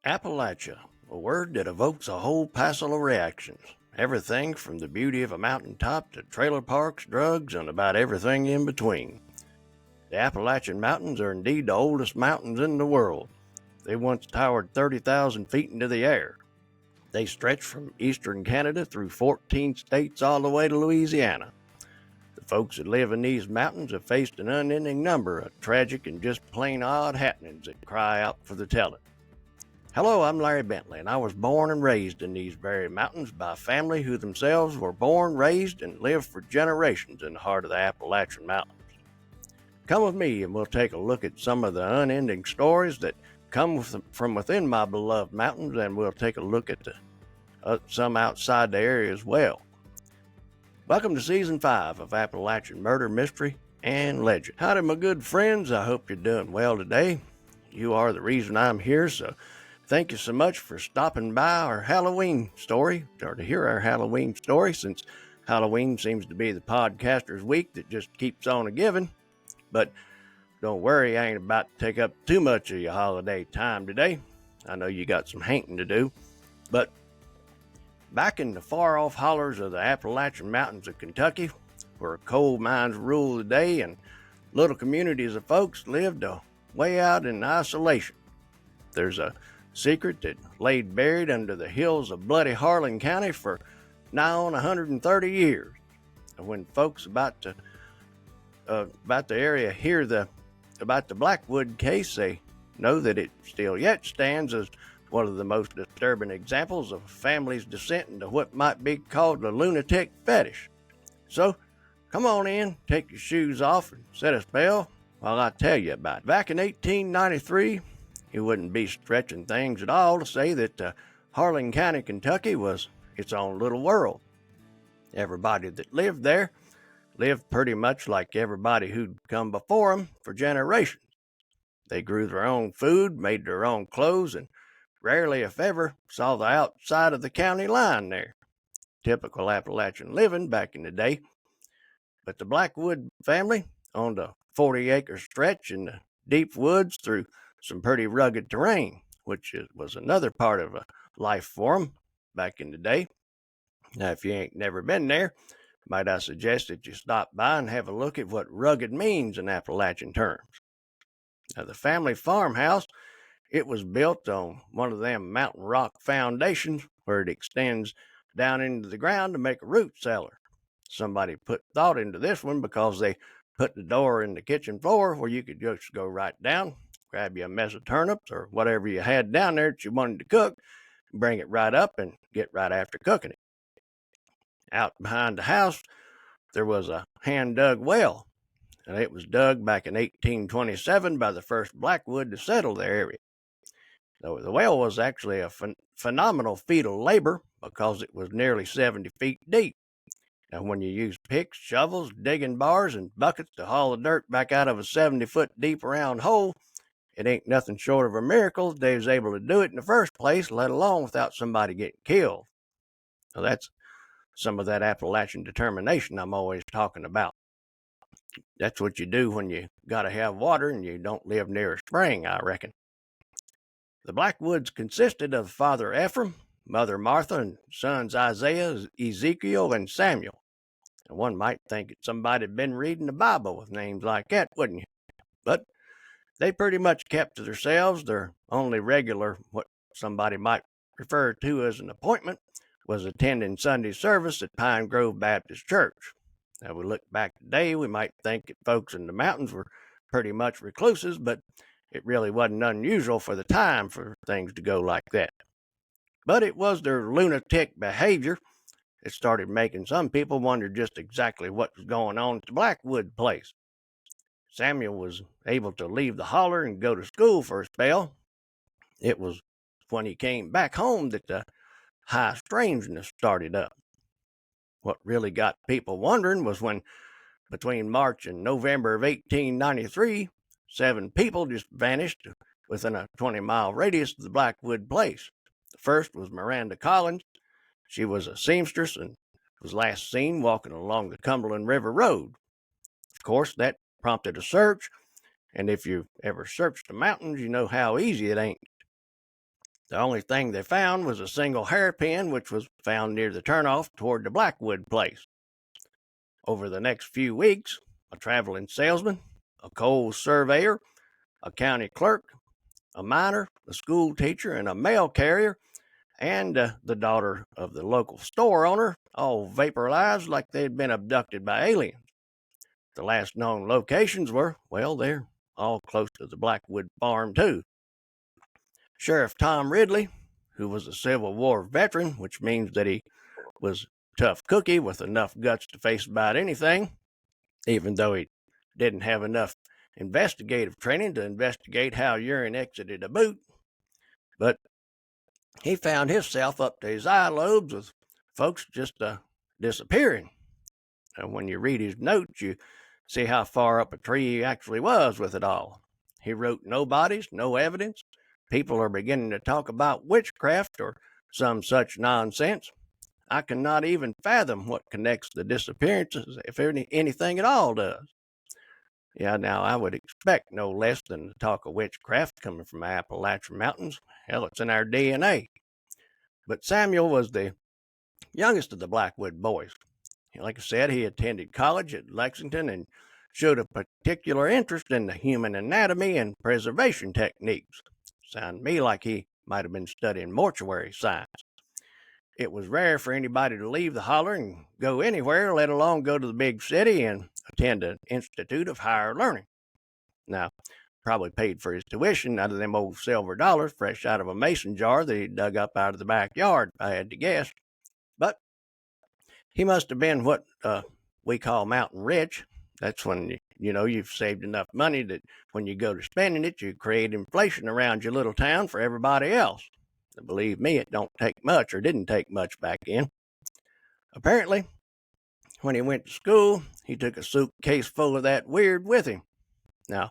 Appalachia, a word that evokes a whole passel of reactions. Everything from the beauty of a mountaintop to trailer parks, drugs, and about everything in between. The Appalachian Mountains are indeed the oldest mountains in the world. They once towered 30,000 feet into the air. They stretch from eastern Canada through 14 states all the way to Louisiana. The folks that live in these mountains have faced an unending number of tragic and just plain odd happenings that cry out for the telling. Hello, I'm Larry Bentley, and I was born and raised in these very mountains by a family who themselves were born, raised, and lived for generations in the heart of the Appalachian Mountains. Come with me, and we'll take a look at some of the unending stories that come from within my beloved mountains, and we'll take a look at some outside the area as well. Welcome to Season 5 of Appalachian Murder, Mystery, and Legend. Howdy, my good friends. I hope you're doing well today. You are the reason I'm here, so thank you so much for stopping by our Halloween story, or to hear our Halloween story, since Halloween seems to be the podcaster's week that just keeps on a-giving. But don't worry, I ain't about to take up too much of your holiday time today. I know you got some hainting to do. But back in the far-off hollers of the Appalachian Mountains of Kentucky, where coal mines rule the day and little communities of folks lived way out in isolation, there's a secret that laid buried under the hills of bloody Harlan County for nigh on 130 years. And when folks about the area hear about the Blackwood case, they know that it still yet stands as one of the most disturbing examples of a family's descent into what might be called the lunatic fetish. So, come on in, take your shoes off, and set a spell while I tell you about it. Back in 1893, you wouldn't be stretching things at all to say that Harlan County, Kentucky was its own little world. Everybody that lived there lived pretty much like everybody who'd come before them for generations. They grew their own food, made their own clothes, and rarely, if ever, saw the outside of the county line there. Typical Appalachian living back in the day. But the Blackwood family owned a 40-acre stretch in the deep woods through some pretty rugged terrain, which was another part of life for them back in the day. Now, if you ain't never been there, might I suggest that you stop by and have a look at what rugged means in Appalachian terms. Now, the family farmhouse, it was built on one of them mountain rock foundations where it extends down into the ground to make a root cellar. Somebody put thought into this one because they put the door in the kitchen floor where you could just go right down, grab you a mess of turnips or whatever you had down there that you wanted to cook, bring it right up and get right after cooking it. Out behind the house, there was a hand-dug well, and it was dug back in 1827 by the first Blackwood to settle their area. The well was actually a phenomenal feat of labor because it was nearly 70 feet deep. And when you use picks, shovels, digging bars, and buckets to haul the dirt back out of a 70-foot deep round hole, it ain't nothing short of a miracle they was able to do it in the first place, let alone without somebody getting killed. So that's some of that Appalachian determination I'm always talking about. That's what you do when you gotta have water and you don't live near a spring, I reckon. The Blackwoods consisted of father Ephraim, mother Martha, and sons Isaiah, Ezekiel, and Samuel. And one might think that somebody had been reading the Bible with names like that, wouldn't you? But they pretty much kept to themselves. Their only regular, what somebody might refer to as an appointment, was attending Sunday service at Pine Grove Baptist Church. Now, we look back today, we might think that folks in the mountains were pretty much recluses, but it really wasn't unusual for the time for things to go like that. But it was their lunatic behavior that started making some people wonder just exactly what was going on at the Blackwood place. Samuel was able to leave the holler and go to school for a spell. It was when he came back home that the high strangeness started up. What really got people wondering was when, between March and November of 1893, 7 people just vanished within a 20-mile radius of the Blackwood place. The first was Miranda Collins. She was a seamstress and was last seen walking along the Cumberland River Road. Of course, that prompted a search, and if you've ever searched the mountains, you know how easy it ain't. The only thing they found was a single hairpin, which was found near the turnoff toward the Blackwood place. Over the next few weeks, a traveling salesman, a coal surveyor, a county clerk, a miner, a school teacher, and a mail carrier, and the daughter of the local store owner all vaporized like they'd been abducted by aliens. The last known locations were, well, they're all close to the Blackwood farm, too. Sheriff Tom Ridley, who was a Civil War veteran, which means that he was a tough cookie with enough guts to face about anything, even though he didn't have enough investigative training to investigate how urine exited a boot. But he found himself up to his eye lobes with folks just disappearing. And when you read his notes, you see how far up a tree he actually was with it all. He wrote no bodies, no evidence. People are beginning to talk about witchcraft or some such nonsense. I cannot even fathom what connects the disappearances, if anything at all does. Yeah, now I would expect no less than the talk of witchcraft coming from the Appalachian Mountains. Hell, it's in our DNA. But Samuel was the youngest of the Blackwood boys. Like I said, he attended college at Lexington and showed a particular interest in the human anatomy and preservation techniques. Sounded to me like he might have been studying mortuary science. It was rare for anybody to leave the holler and go anywhere, let alone go to the big city and attend an institute of higher learning. Now, probably paid for his tuition out of them old silver dollars fresh out of a mason jar that he dug up out of the backyard, if I had to guess. But he must have been what we call mountain rich. That's when, you've saved enough money that when you go to spending it, you create inflation around your little town for everybody else. And believe me, it don't take much, or didn't take much back then. Apparently, when he went to school, he took a suitcase full of that weird with him. Now,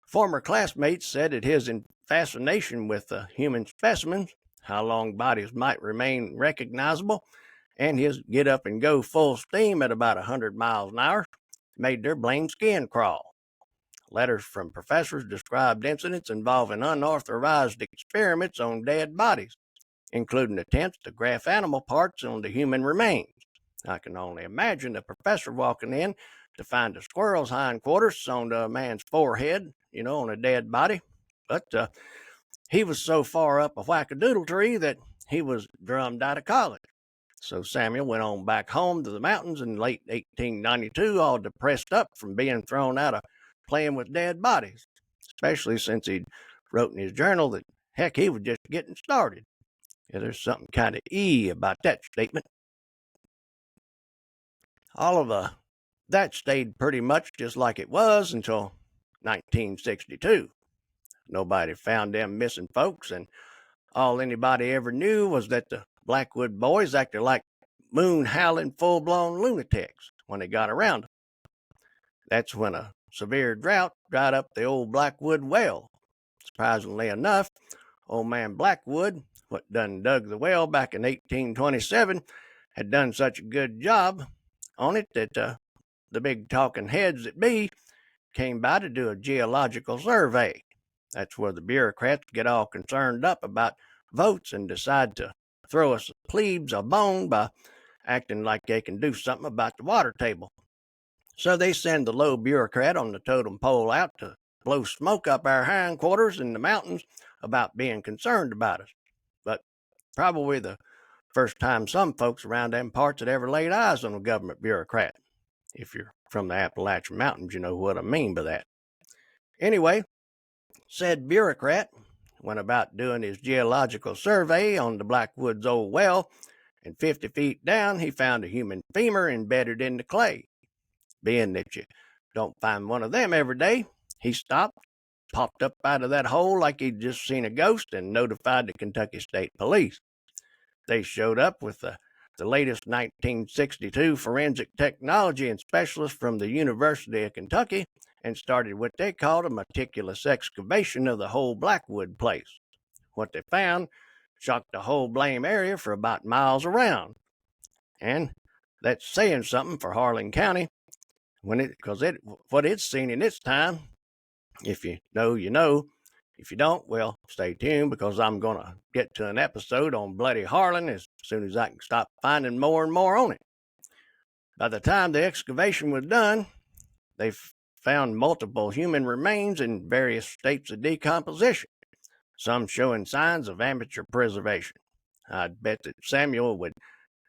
former classmates said that his fascination with human specimens, how long bodies might remain recognizable, and his get up and go full steam at about 100 miles an hour made their blame skin crawl. Letters from professors described incidents involving unauthorized experiments on dead bodies, including attempts to graft animal parts onto human remains. I can only imagine a professor walking in to find a squirrel's hindquarters sewn to a man's forehead, on a dead body. But he was so far up a wackadoodle tree that he was drummed out of college. So Samuel went on back home to the mountains in late 1892, all depressed up from being thrown out of playing with dead bodies, especially since he'd wrote in his journal that, heck, he was just getting started. Yeah, there's something kind of about that statement. All of that stayed pretty much just like it was until 1962. Nobody found them missing folks, and all anybody ever knew was that the Blackwood boys acted like moon-howling, full-blown lunatics when they got around them. That's when a severe drought dried up the old Blackwood well. Surprisingly enough, old man Blackwood, what done dug the well back in 1827, had done such a good job on it that the big talking heads that be came by to do a geological survey. That's where the bureaucrats get all concerned up about votes and decide to throw us plebes a bone by acting like they can do something about the water table. So they send the low bureaucrat on the totem pole out to blow smoke up our hindquarters in the mountains about being concerned about us. But probably the first time some folks around them parts had ever laid eyes on a government bureaucrat. If you're from the Appalachian Mountains, you know what I mean by that. Anyway, said bureaucrat went about doing his geological survey on the Blackwood's old well, and 50 feet down he found a human femur embedded in the clay. Being that you don't find one of them every day, he stopped, popped up out of that hole like he'd just seen a ghost, and notified the Kentucky State Police. They showed up with the latest 1962 forensic technology and specialists from the University of Kentucky and started what they called a meticulous excavation of the whole Blackwood place. What they found shocked the whole blame area for about miles around. And that's saying something for Harlan County, because what it's seen in its time, if you know, you know, If you don't, well, stay tuned because I'm going to get to an episode on Bloody Harlan as soon as I can stop finding more and more on it. By the time the excavation was done, they found multiple human remains in various states of decomposition, some showing signs of amateur preservation. I'd bet that Samuel would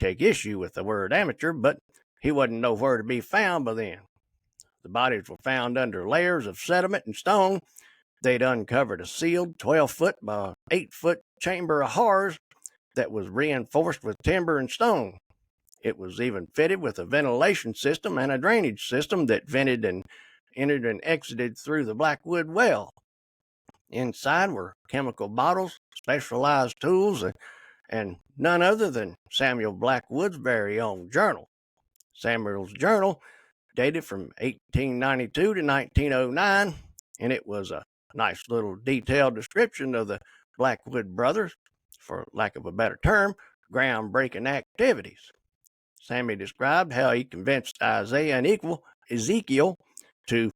take issue with the word amateur, but he wasn't nowhere to be found by then. The bodies were found under layers of sediment and stone. They'd uncovered a sealed 12-foot by 8-foot chamber of horrors that was reinforced with timber and stone. It was even fitted with a ventilation system and a drainage system that vented and entered and exited through the Blackwood well. Inside were chemical bottles, specialized tools, and none other than Samuel Blackwood's very own journal. Samuel's journal dated from 1892 to 1909, and it was a nice little detailed description of the Blackwood brothers, for lack of a better term, groundbreaking activities. Sammy described how he convinced Isaiah and Ezekiel to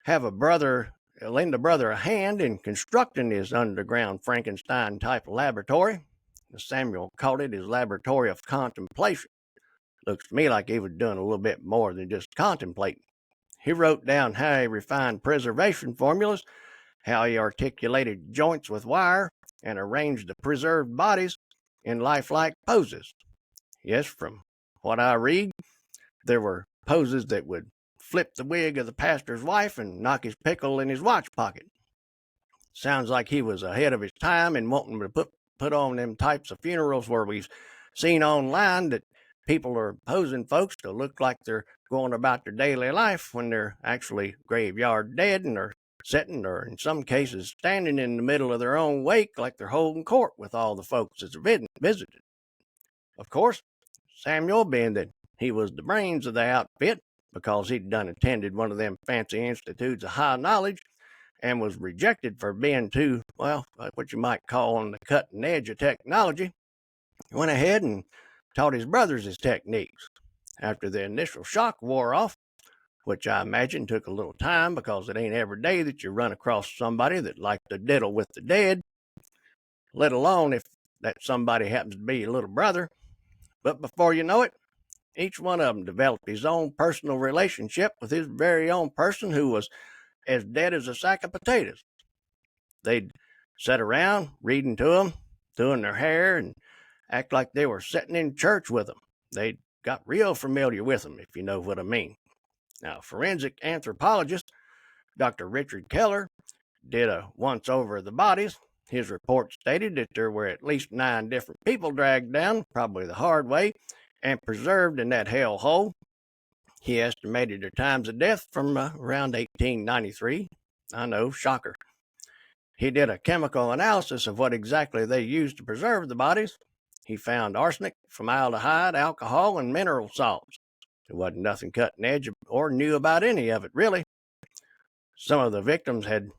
have lend a brother a hand in constructing his underground Frankenstein type laboratory. Samuel called it his laboratory of contemplation. Looks to me like he was doing a little bit more than just contemplating. He wrote down how he refined preservation formulas, how he articulated joints with wire, and arranged the preserved bodies in lifelike poses. Yes, from what I read, there were poses that would flip the wig of the pastor's wife and knock his pickle in his watch pocket. Sounds like he was ahead of his time in wanting to put on them types of funerals where we've seen online that people are posing folks to look like they're going about their daily life when they're actually graveyard dead and are sitting or in some cases standing in the middle of their own wake like they're holding court with all the folks that's visited. Of course, Samuel, being that he was the brains of the outfit because he'd done attended one of them fancy institutes of high knowledge and was rejected for being too, well, what you might call on the cutting edge of technology, went ahead and taught his brothers his techniques. After the initial shock wore off, which I imagine took a little time because it ain't every day that you run across somebody that likes to diddle with the dead, let alone if that somebody happens to be your little brother. But before you know it, each one of them developed his own personal relationship with his very own person who was as dead as a sack of potatoes. They'd sit around reading to them, doing their hair, and act like they were sitting in church with them. They got real familiar with them, if you know what I mean. Now, forensic anthropologist Dr. Richard Keller did a once-over of the bodies. His report stated that there were at least 9 different people dragged down, probably the hard way, and preserved in that hell hole. He estimated their times of death from around 1893. I know, shocker. He did a chemical analysis of what exactly they used to preserve the bodies. He found arsenic, formaldehyde, alcohol, and mineral salts. There wasn't nothing cutting edge or new about any of it, really. Some of the victims had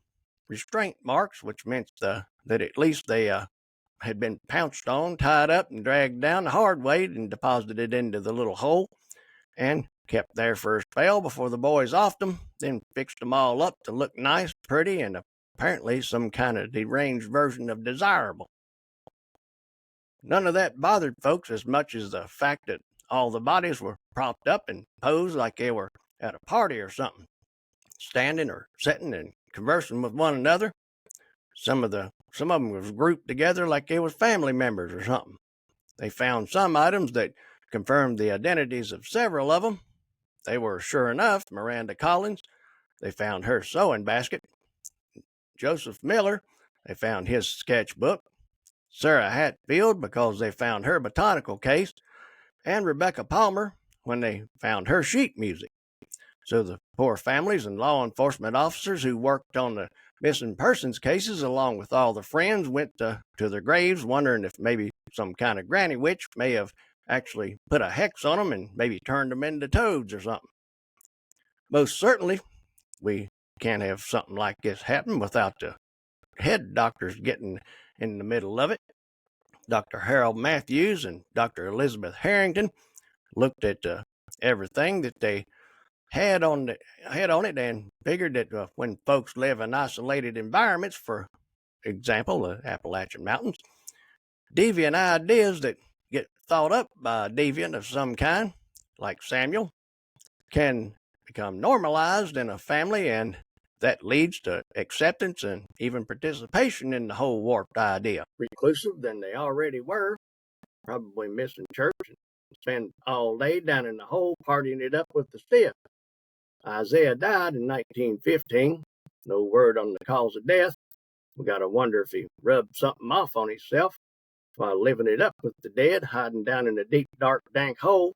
restraint marks, which meant that at least they had been pounced on, tied up, and dragged down the hard way and deposited into the little hole and kept there for a spell before the boys offed them, then fixed them all up to look nice, pretty, and apparently some kind of deranged version of desirable. None of that bothered folks as much as the fact that all the bodies were propped up and posed like they were at a party or something, standing or sitting and conversing with one another. Some of them was grouped together like they was family members or something. They found some items that confirmed the identities of several of them. They were sure enough Miranda Collins. They found her sewing basket. Joseph Miller, they found his sketchbook. Sarah Hatfield, because they found her botanical case, and Rebecca Palmer, when they found her sheet music. So the poor families and law enforcement officers who worked on the missing persons cases, along with all the friends, went to their graves wondering if maybe some kind of granny witch may have actually put a hex on them and maybe turned them into toads or something. Most certainly, we can't have something like this happen without the head doctors getting in the middle of it. Dr. Harold Matthews and Dr. Elizabeth Harrington looked at everything that they had on it and figured that when folks live in isolated environments, for example, the Appalachian Mountains, deviant ideas that get thought up by a deviant of some kind, like Samuel, can become normalized in a family, and that leads to acceptance and even participation in the whole warped idea. Reclusive than they already were, probably missing church and spend all day down in the hole partying it up with the stiff. Isaiah died in 1915. No word on the cause of death. We gotta wonder if he rubbed something off on himself while living it up with the dead, hiding down in a deep, dark, dank hole.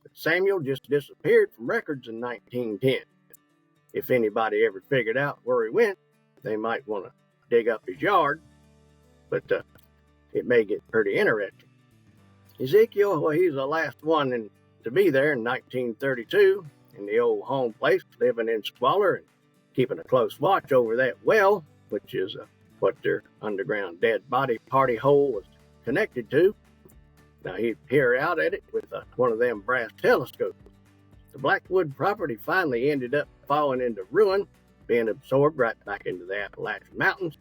But Samuel just disappeared from records in 1910. If anybody ever figured out where he went, they might want to dig up his yard, but it may get pretty interesting. Ezekiel, well, he's the last one to be there in 1932 in the old home place, living in squalor and keeping a close watch over that well, which is what their underground dead body party hole was connected to. Now, he'd peer out at it with one of them brass telescopes. The Blackwood property finally ended up falling into ruin, being absorbed right back into the Appalachian Mountains.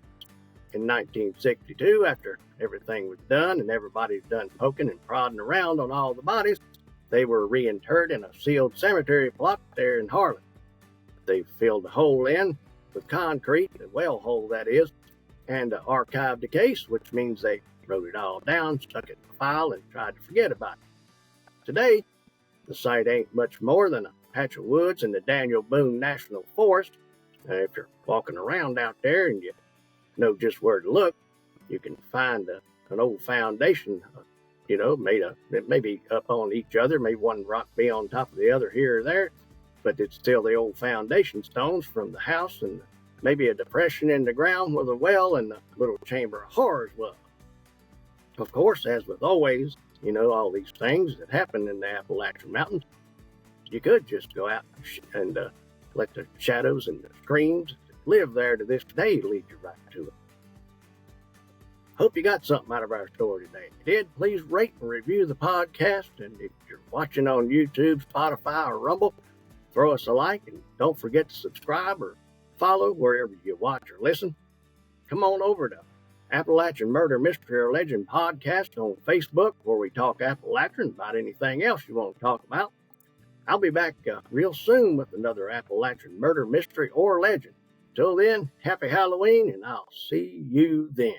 In 1962, after everything was done and everybody's done poking and prodding around on all the bodies, they were reinterred in a sealed cemetery plot there in Harlan. They filled the hole in with concrete, the well hole that is, and archived the case, which means they wrote it all down, stuck it in a file, and tried to forget about it. Today, the site ain't much more than a patch of woods in the Daniel Boone National Forest. If you're walking around out there and you know just where to look, you can find an old foundation, maybe up on each other, maybe one rock be on top of the other here or there, but it's still the old foundation stones from the house, and maybe a depression in the ground where the well and the little chamber of horrors was. Of course, as with always, all these things that happen in the Appalachian Mountains, you could just go out and let the shadows and the screams that live there to this day lead you right to it. Hope you got something out of our story today. If you did, please rate and review the podcast. And if you're watching on YouTube, Spotify, or Rumble, throw us a like, and don't forget to subscribe or follow wherever you watch or listen. Come on over to Appalachian Murder, Mystery, or Legend podcast on Facebook, where we talk Appalachian about anything else you want to talk about. I'll be back real soon with another Appalachian Murder, Mystery, or Legend. Till then, happy Halloween, and I'll see you then.